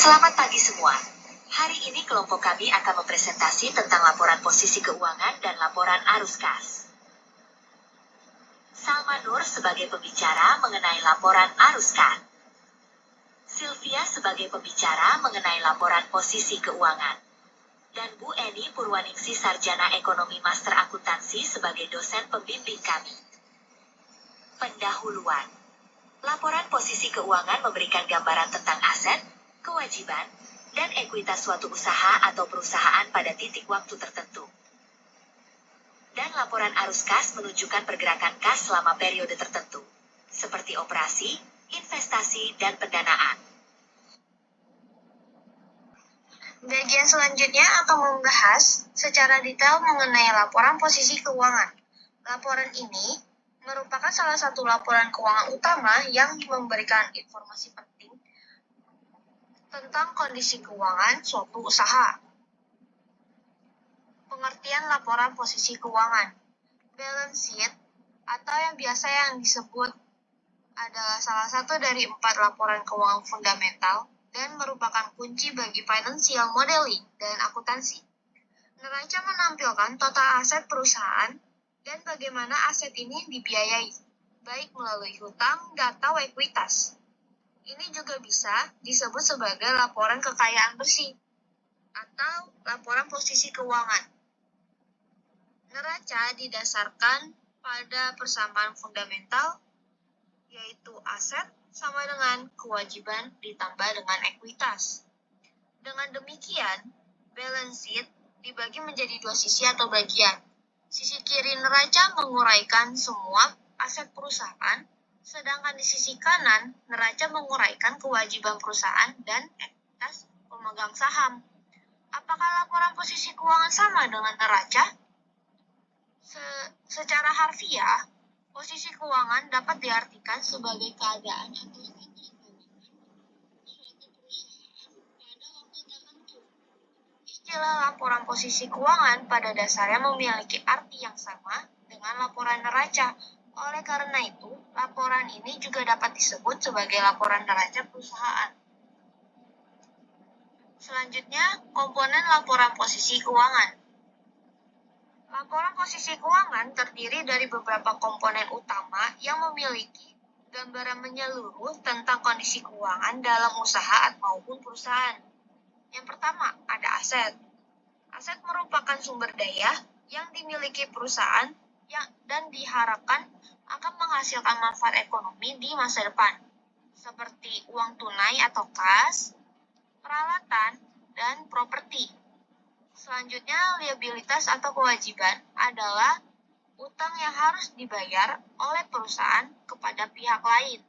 Selamat pagi semua. Hari ini kelompok kami akan mempresentasi tentang laporan posisi keuangan dan laporan arus kas. Salma Nur sebagai pembicara mengenai laporan arus kas. Sylvia sebagai pembicara mengenai laporan posisi keuangan. Dan Bu Eni Purwaningsi Sarjana Ekonomi Master Akuntansi sebagai dosen pembimbing kami. Pendahuluan. Laporan posisi keuangan memberikan gambaran tentang aset, kewajiban, dan ekuitas suatu usaha atau perusahaan pada titik waktu tertentu. Dan laporan arus kas menunjukkan pergerakan kas selama periode tertentu, seperti operasi, investasi, dan pendanaan. Bagian selanjutnya akan membahas secara detail mengenai laporan posisi keuangan. Laporan ini merupakan salah satu laporan keuangan utama yang memberikan informasi penting tentang kondisi keuangan suatu usaha. Pengertian laporan posisi keuangan. Balance sheet atau yang biasa yang disebut adalah salah satu dari 4 laporan keuangan fundamental dan merupakan kunci bagi financial modeling dan akuntansi. Neraca menampilkan total aset perusahaan dan bagaimana aset ini dibiayai, baik melalui hutang atau ekuitas. Ini juga bisa disebut sebagai laporan kekayaan bersih atau laporan posisi keuangan. Neraca didasarkan pada persamaan fundamental, yaitu aset sama dengan kewajiban ditambah dengan ekuitas. Dengan demikian, balance sheet dibagi menjadi 2 sisi atau bagian. Sisi kiri neraca menguraikan semua aset perusahaan, sedangkan di sisi kanan neraca menguraikan kewajiban perusahaan dan ekuitas pemegang saham. Apakah laporan posisi keuangan sama dengan neraca? Secara harfiah, posisi keuangan dapat diartikan sebagai keadaan atau status keuangan suatu perusahaan pada waktu tertentu. Istilah laporan posisi keuangan pada dasarnya memiliki arti yang sama dengan laporan neraca. Oleh karena itu, laporan ini juga dapat disebut sebagai laporan neraca perusahaan. Selanjutnya, komponen laporan posisi keuangan. Laporan posisi keuangan terdiri dari beberapa komponen utama yang memiliki gambaran menyeluruh tentang kondisi keuangan dalam usaha maupun perusahaan. Yang pertama, ada aset. Aset merupakan sumber daya yang dimiliki perusahaan dan diharapkan akan menghasilkan manfaat ekonomi di masa depan, seperti uang tunai atau kas, peralatan, dan properti. Selanjutnya, liabilitas atau kewajiban adalah utang yang harus dibayar oleh perusahaan kepada pihak lain.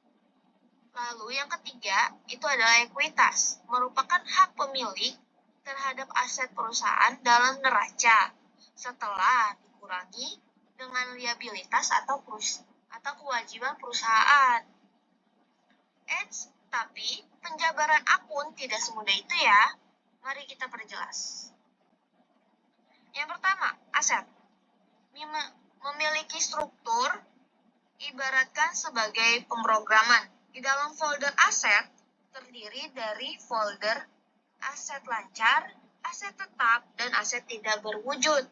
Lalu yang ketiga, itu adalah ekuitas, merupakan hak pemilik terhadap aset perusahaan dalam neraca setelah dikurangi dengan liabilitas atau kewajiban perusahaan. Tapi penjabaran akun tidak semudah itu ya. Mari kita perjelas. Yang pertama, aset. Memiliki struktur ibaratkan sebagai pemrograman. Di dalam folder aset terdiri dari folder aset lancar, aset tetap, dan aset tidak berwujud.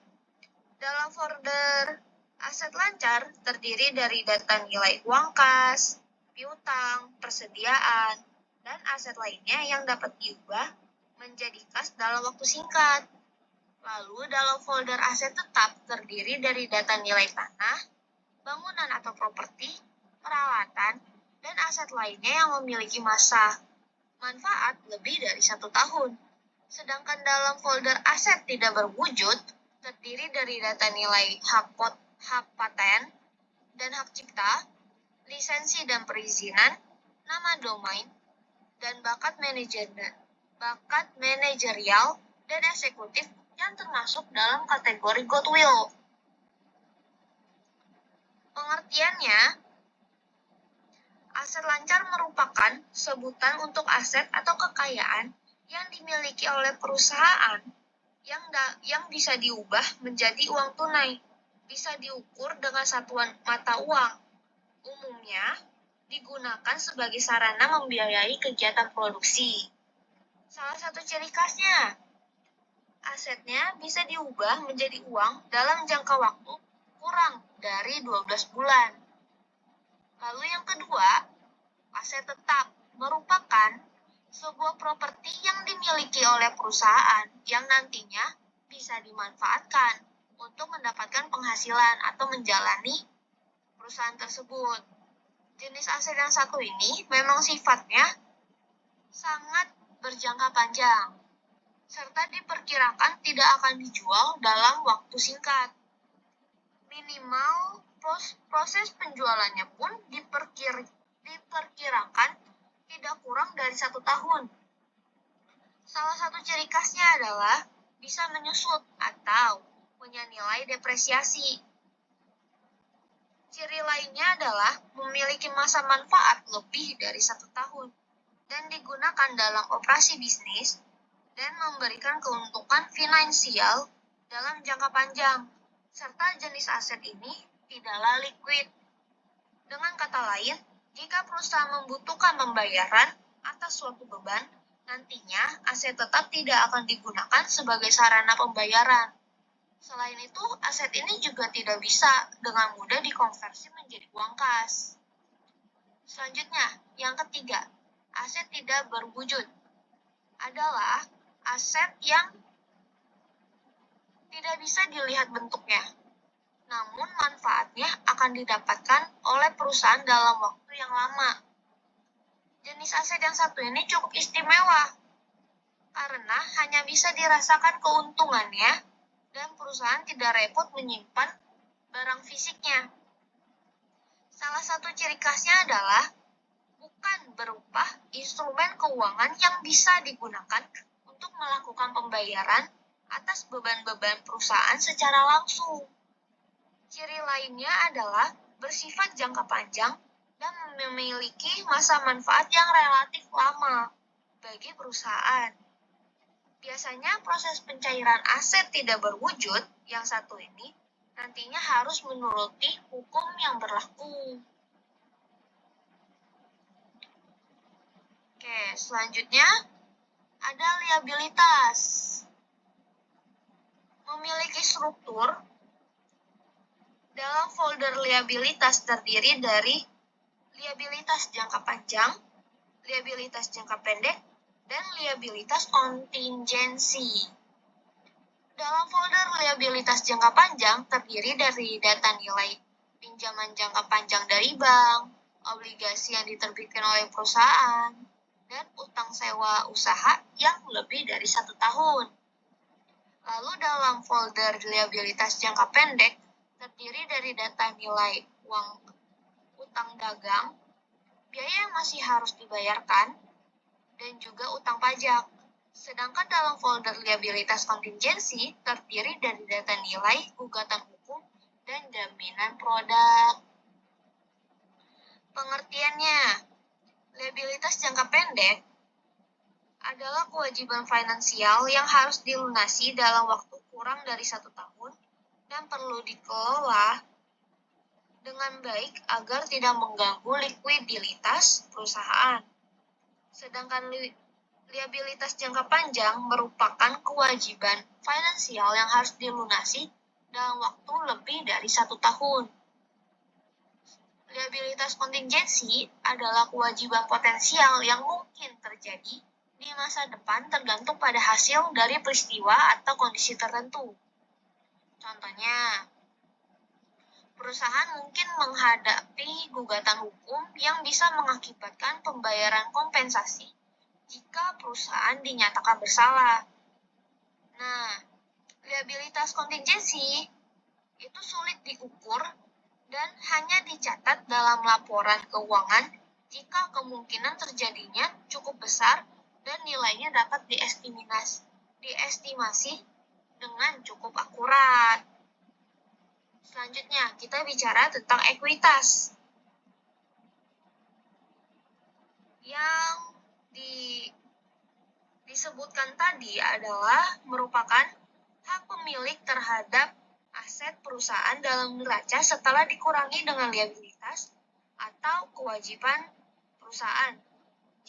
Dalam folder aset lancar terdiri dari data nilai uang kas, piutang, persediaan, dan aset lainnya yang dapat diubah menjadi kas dalam waktu singkat. Lalu dalam folder aset tetap terdiri dari data nilai tanah, bangunan atau properti, peralatan, dan aset lainnya yang memiliki masa manfaat lebih dari 1 tahun. Sedangkan dalam folder aset tidak berwujud terdiri dari data nilai hak paten dan hak cipta, lisensi dan perizinan, nama domain, dan bakat manajerial dan eksekutif yang termasuk dalam kategori goodwill. Pengertiannya, aset lancar merupakan sebutan untuk aset atau kekayaan yang dimiliki oleh perusahaan yang bisa diubah menjadi uang tunai, bisa diukur dengan satuan mata uang. Umumnya digunakan sebagai sarana membiayai kegiatan produksi. Salah satu ciri khasnya, asetnya bisa diubah menjadi uang dalam jangka waktu kurang dari 12 bulan. Lalu yang kedua, aset tetap merupakan sebuah properti yang dimiliki oleh perusahaan yang nantinya bisa dimanfaatkan untuk mendapatkan penghasilan atau menjalani perusahaan tersebut. Jenis aset yang satu ini memang sifatnya sangat berjangka panjang, serta diperkirakan tidak akan dijual dalam waktu singkat. Minimal proses penjualannya pun diperkirakan tidak kurang dari 1 tahun. Salah satu ciri khasnya adalah bisa menyusut atau punya nilai depresiasi. Ciri lainnya adalah memiliki masa manfaat lebih dari 1 tahun dan digunakan dalam operasi bisnis dan memberikan keuntungan finansial dalam jangka panjang, serta jenis aset ini tidaklah liquid. Dengan kata lain, jika perusahaan membutuhkan pembayaran atas suatu beban, nantinya aset tetap tidak akan digunakan sebagai sarana pembayaran. Selain itu, aset ini juga tidak bisa dengan mudah dikonversi menjadi uang kas. Selanjutnya, yang ketiga, aset tidak berwujud adalah aset yang tidak bisa dilihat bentuknya, namun manfaatnya akan didapatkan oleh perusahaan dalam waktu yang lama. Jenis aset yang satu ini cukup istimewa, karena hanya bisa dirasakan keuntungannya dan perusahaan tidak repot menyimpan barang fisiknya. Salah satu ciri khasnya adalah bukan berupa instrumen keuangan yang bisa digunakan untuk melakukan pembayaran atas beban-beban perusahaan secara langsung. Ciri lainnya adalah bersifat jangka panjang dan memiliki masa manfaat yang relatif lama bagi perusahaan. Biasanya proses pencairan aset tidak berwujud yang satu ini nantinya harus menuruti hukum yang berlaku. Oke, selanjutnya ada liabilitas. Memiliki struktur dalam folder liabilitas terdiri dari liabilitas jangka panjang, liabilitas jangka pendek, dan liabilitas kontingensi. Dalam folder liabilitas jangka panjang terdiri dari data nilai pinjaman jangka panjang dari bank, obligasi yang diterbitkan oleh perusahaan, dan utang sewa usaha yang lebih dari 1 tahun. Lalu dalam folder liabilitas jangka pendek terdiri dari data nilai uang utang dagang, biaya yang masih harus dibayarkan, dan juga utang pajak. Sedangkan dalam folder liabilitas kontingensi terdiri dari data nilai gugatan hukum dan jaminan produk. Pengertiannya, liabilitas jangka pendek adalah kewajiban finansial yang harus dilunasi dalam waktu kurang dari 1 tahun dan perlu dikelola dengan baik agar tidak mengganggu likuiditas perusahaan. Sedangkan liabilitas jangka panjang merupakan kewajiban finansial yang harus dilunasi dalam waktu lebih dari 1 tahun. Liabilitas kontingensi adalah kewajiban potensial yang mungkin terjadi di masa depan tergantung pada hasil dari peristiwa atau kondisi tertentu. Contohnya, perusahaan mungkin menghadapi gugatan hukum yang bisa mengakibatkan pembayaran kompensasi jika perusahaan dinyatakan bersalah. Nah, liabilitas kontingensi itu sulit diukur dan hanya dicatat dalam laporan keuangan jika kemungkinan terjadinya cukup besar dan nilainya dapat diestimasi dengan cukup akurat. Selanjutnya, kita bicara tentang ekuitas. Yang disebutkan tadi adalah merupakan hak pemilik terhadap aset perusahaan dalam neraca setelah dikurangi dengan liabilitas atau kewajiban perusahaan.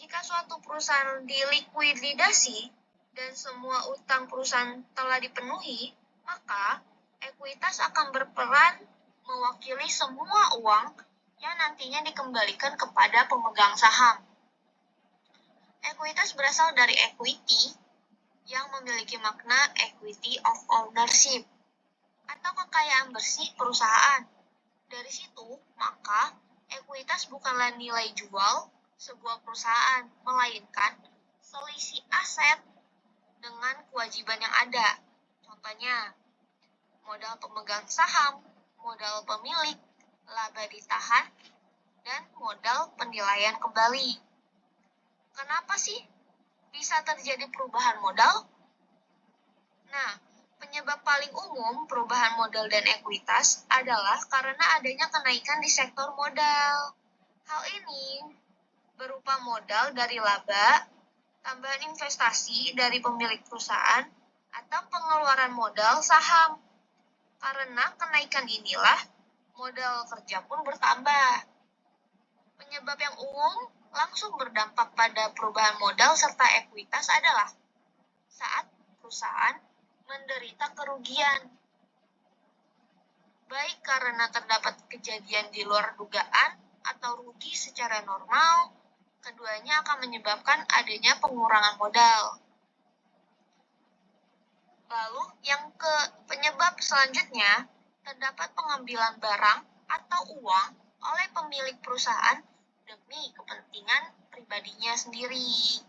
Jika suatu perusahaan dilikuidasi dan semua utang perusahaan telah dipenuhi, maka ekuitas akan berperan mewakili semua uang yang nantinya dikembalikan kepada pemegang saham. Ekuitas berasal dari equity yang memiliki makna equity of ownership atau kekayaan bersih perusahaan. Dari situ, maka ekuitas bukanlah nilai jual sebuah perusahaan, melainkan selisih aset dengan kewajiban yang ada. Contohnya, modal pemegang saham, modal pemilik, laba ditahan, dan modal penilaian kembali. Kenapa sih bisa terjadi perubahan modal? Nah, penyebab paling umum perubahan modal dan ekuitas adalah karena adanya kenaikan di sektor modal. Hal ini berupa modal dari laba, tambahan investasi dari pemilik perusahaan, atau pengeluaran modal saham. Karena kenaikan inilah, modal kerja pun bertambah. Penyebab yang umum langsung berdampak pada perubahan modal serta ekuitas adalah saat perusahaan menderita kerugian, baik karena terdapat kejadian di luar dugaan atau rugi secara normal, keduanya akan menyebabkan adanya pengurangan modal. Lalu, penyebab selanjutnya, terdapat pengambilan barang atau uang oleh pemilik perusahaan demi kepentingan pribadinya sendiri.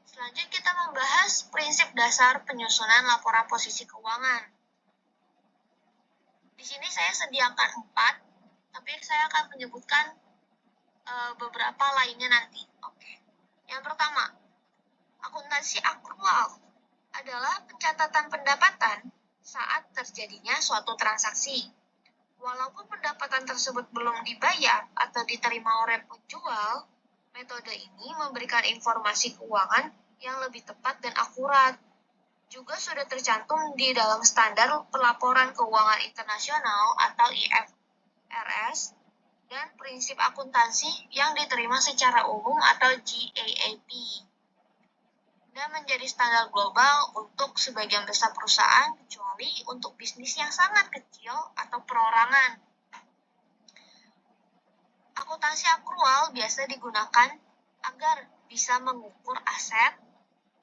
Selanjutnya kita membahas prinsip dasar penyusunan laporan posisi keuangan. Di sini saya sediakan 4, tapi saya akan menyebutkan beberapa lainnya nanti. Oke. Yang pertama, akuntansi akrual adalah pencatatan pendapatan saat terjadinya suatu transaksi. Walaupun pendapatan tersebut belum dibayar atau diterima oleh penjual, metode ini memberikan informasi keuangan yang lebih tepat dan akurat. Juga sudah tercantum di dalam Standar Pelaporan Keuangan Internasional atau IFRS dan prinsip akuntansi yang diterima secara umum atau GAAP, dan menjadi standar global untuk sebagian besar perusahaan, kecuali untuk bisnis yang sangat kecil atau perorangan. Akuntansi akrual biasa digunakan agar bisa mengukur aset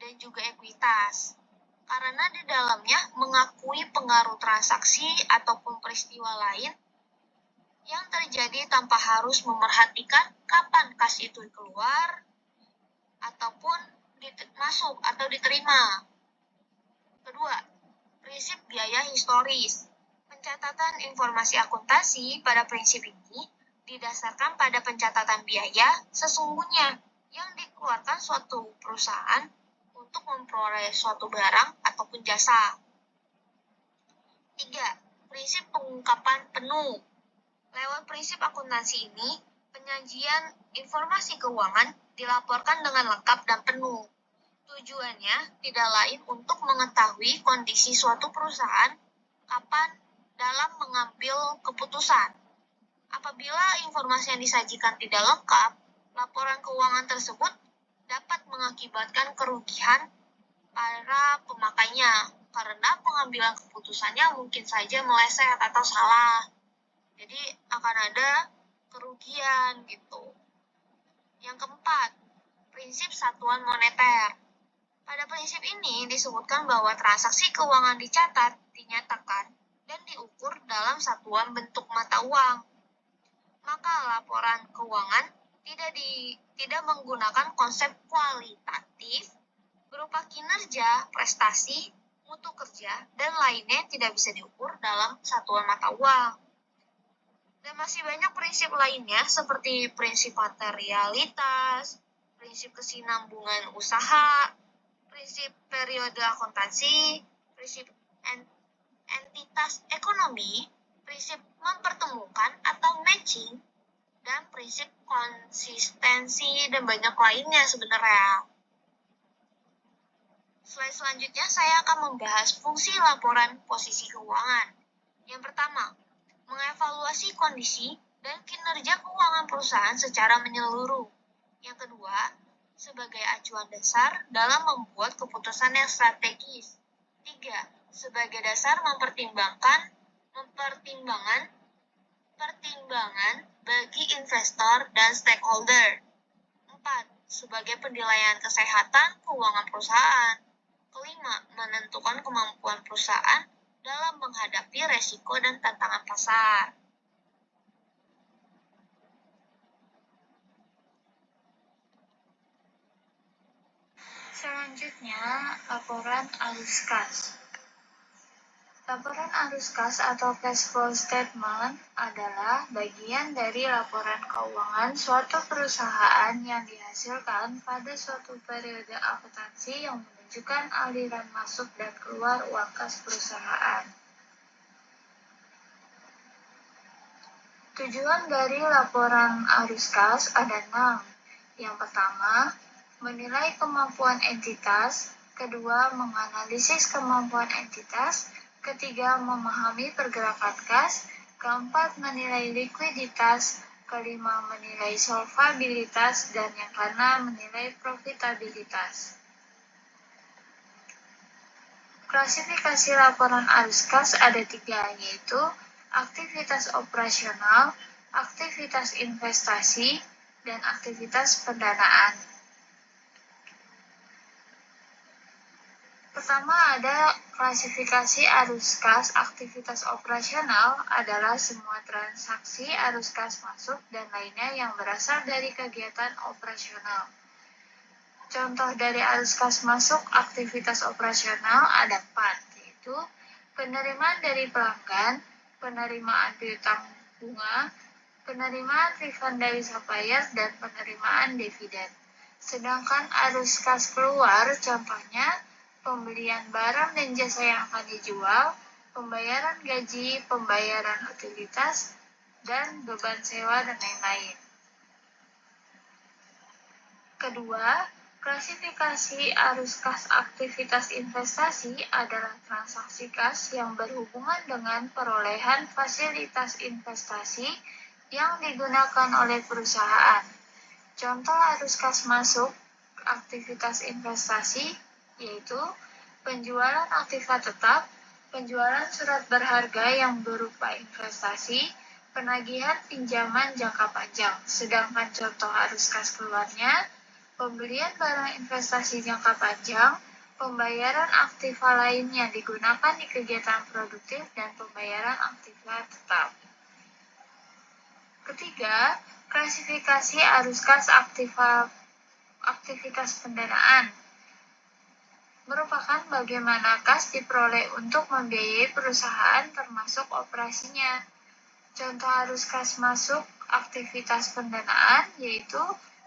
dan juga ekuitas, karena di dalamnya mengakui pengaruh transaksi ataupun peristiwa lain yang terjadi tanpa harus memerhatikan kapan kas itu keluar ataupun masuk atau diterima. Kedua, prinsip biaya historis. Pencatatan informasi akuntansi pada prinsip ini didasarkan pada pencatatan biaya sesungguhnya yang dikeluarkan suatu perusahaan untuk memperoleh suatu barang ataupun jasa. 3. Prinsip pengungkapan penuh. Lewat prinsip akuntansi ini, penyajian informasi keuangan dilaporkan dengan lengkap dan penuh. Tujuannya tidak lain untuk mengetahui kondisi suatu perusahaan kapan dalam mengambil keputusan. Apabila informasi yang disajikan tidak lengkap, laporan keuangan tersebut dapat mengakibatkan kerugian para pemakainya karena pengambilan keputusannya mungkin saja meleset atau salah. Jadi akan ada kerugian gitu. Yang keempat, prinsip satuan moneter. Pada prinsip ini disebutkan bahwa transaksi keuangan dicatat, dinyatakan, dan diukur dalam satuan bentuk mata uang. Maka laporan keuangan tidak menggunakan konsep kualitatif berupa kinerja, prestasi, mutu kerja, dan lainnya yang tidak bisa diukur dalam satuan mata uang. Dan masih banyak prinsip lainnya seperti prinsip materialitas, prinsip kesinambungan usaha, prinsip periode akuntansi, prinsip entitas ekonomi, prinsip mempertemukan atau matching, dan prinsip konsistensi, dan banyak lainnya sebenarnya. Slide selanjutnya saya akan membahas fungsi laporan posisi keuangan. Yang pertama, mengevaluasi kondisi dan kinerja keuangan perusahaan secara menyeluruh. Yang kedua, sebagai acuan dasar dalam membuat keputusan yang strategis. 3. Sebagai dasar pertimbangan bagi investor dan stakeholder. 4. Sebagai penilaian kesehatan keuangan perusahaan. 5. Menentukan kemampuan perusahaan dalam menghadapi resiko dan tantangan pasar. Selanjutnya, laporan arus kas. Laporan arus kas atau cash flow statement adalah bagian dari laporan keuangan suatu perusahaan yang dihasilkan pada suatu periode akuntansi yang menunjukkan aliran masuk dan keluar uang kas perusahaan. Tujuan dari laporan arus kas ada 6. Yang pertama, menilai kemampuan entitas. Kedua, menganalisis kemampuan entitas. Ketiga, memahami pergerakan kas. Keempat, menilai likuiditas. Kelima, menilai solvabilitas. Dan yang keenam, menilai profitabilitas. Klasifikasi laporan arus kas ada 3, yaitu aktivitas operasional, aktivitas investasi, dan aktivitas pendanaan. Pertama ada klasifikasi arus kas. Aktivitas operasional adalah semua transaksi arus kas masuk dan lainnya yang berasal dari kegiatan operasional. Contoh dari arus kas masuk aktivitas operasional ada 4, yaitu penerimaan dari pelanggan, penerimaan piutang bunga, penerimaan refund dari supplier, dan penerimaan dividen. Sedangkan arus kas keluar contohnya pembelian barang dan jasa yang akan dijual, pembayaran gaji, pembayaran utilitas, dan beban sewa dan lain-lain. Kedua, klasifikasi arus kas aktivitas investasi adalah transaksi kas yang berhubungan dengan perolehan fasilitas investasi yang digunakan oleh perusahaan. Contoh arus kas masuk aktivitas investasi yaitu penjualan aktiva tetap, penjualan surat berharga yang berupa investasi, penagihan pinjaman jangka panjang. Sedangkan contoh arus kas keluarnya, pembelian barang investasi jangka panjang, pembayaran aktiva lain yang digunakan di kegiatan produktif, dan pembayaran aktiva tetap. Ketiga, klasifikasi arus kas aktivitas pendanaan merupakan bagaimana kas diperoleh untuk membiayai perusahaan termasuk operasinya. Contoh arus kas masuk aktivitas pendanaan yaitu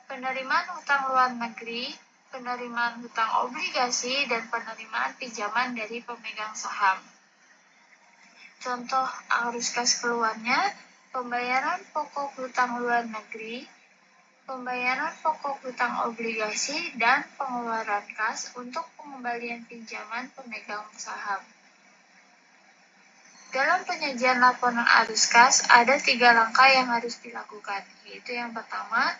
penerimaan hutang luar negeri, penerimaan hutang obligasi, dan penerimaan pinjaman dari pemegang saham. Contoh arus kas keluarnya pembayaran pokok hutang luar negeri, pembayaran pokok hutang obligasi, dan pengeluaran kas untuk pengembalian pinjaman pemegang saham. Dalam penyajian laporan arus kas, ada 3 langkah yang harus dilakukan, yaitu yang pertama,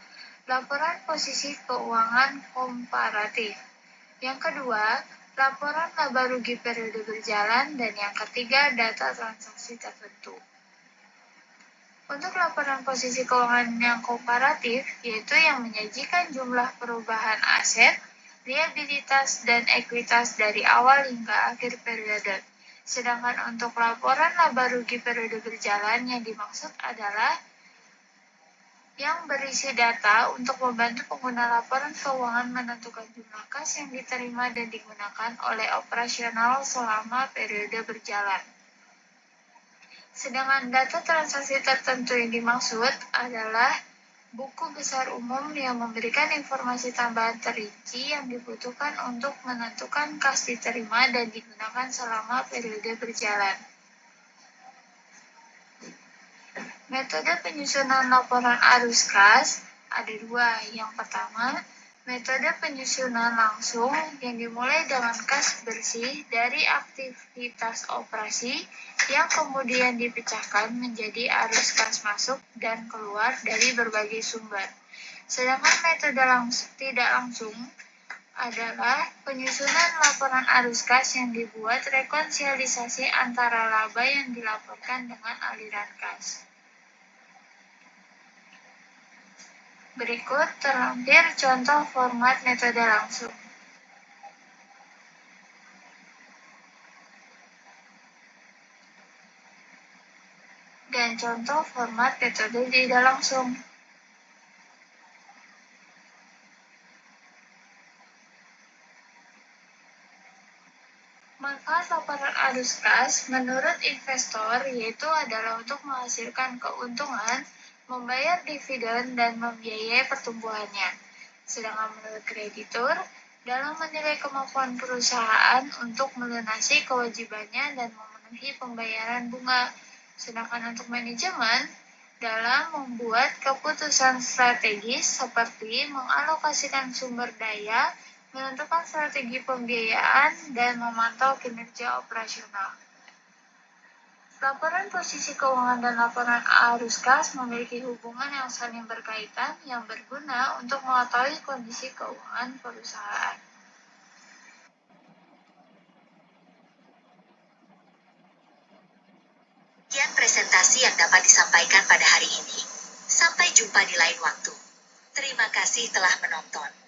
laporan posisi keuangan komparatif. Yang kedua, laporan laba rugi periode berjalan, dan yang ketiga, data transaksi tertentu. Untuk laporan posisi keuangan yang komparatif, yaitu yang menyajikan jumlah perubahan aset, liabilitas, dan ekuitas dari awal hingga akhir periode. Sedangkan untuk laporan laba rugi periode berjalan yang dimaksud adalah yang berisi data untuk membantu pengguna laporan keuangan menentukan jumlah kas yang diterima dan digunakan oleh operasional selama periode berjalan. Sedangkan data transaksi tertentu yang dimaksud adalah buku besar umum yang memberikan informasi tambahan terinci yang dibutuhkan untuk menentukan kas diterima dan digunakan selama periode berjalan. Metode penyusunan laporan arus kas ada 2. Yang pertama, Metode penyusunan langsung yang dimulai dengan kas bersih dari aktivitas operasi yang kemudian dipecahkan menjadi arus kas masuk dan keluar dari berbagai sumber. Sedangkan metode tidak langsung adalah penyusunan laporan arus kas yang dibuat rekonsiliasi antara laba yang dilaporkan dengan aliran kas. Berikut terlampir contoh format metode langsung. Dan contoh format metode tidak langsung. Manfaat laporan arus kas menurut investor yaitu adalah untuk menghasilkan keuntungan, membayar dividen, dan membiayai pertumbuhannya. Sedangkan menurut kreditur, dalam menilai kemampuan perusahaan untuk melunasi kewajibannya dan memenuhi pembayaran bunga. Sedangkan untuk manajemen, dalam membuat keputusan strategis seperti mengalokasikan sumber daya, menentukan strategi pembiayaan, dan memantau kinerja operasional. Laporan posisi keuangan dan laporan arus kas memiliki hubungan yang saling berkaitan yang berguna untuk mengetahui kondisi keuangan perusahaan. Sekian presentasi yang dapat disampaikan pada hari ini. Sampai jumpa di lain waktu. Terima kasih telah menonton.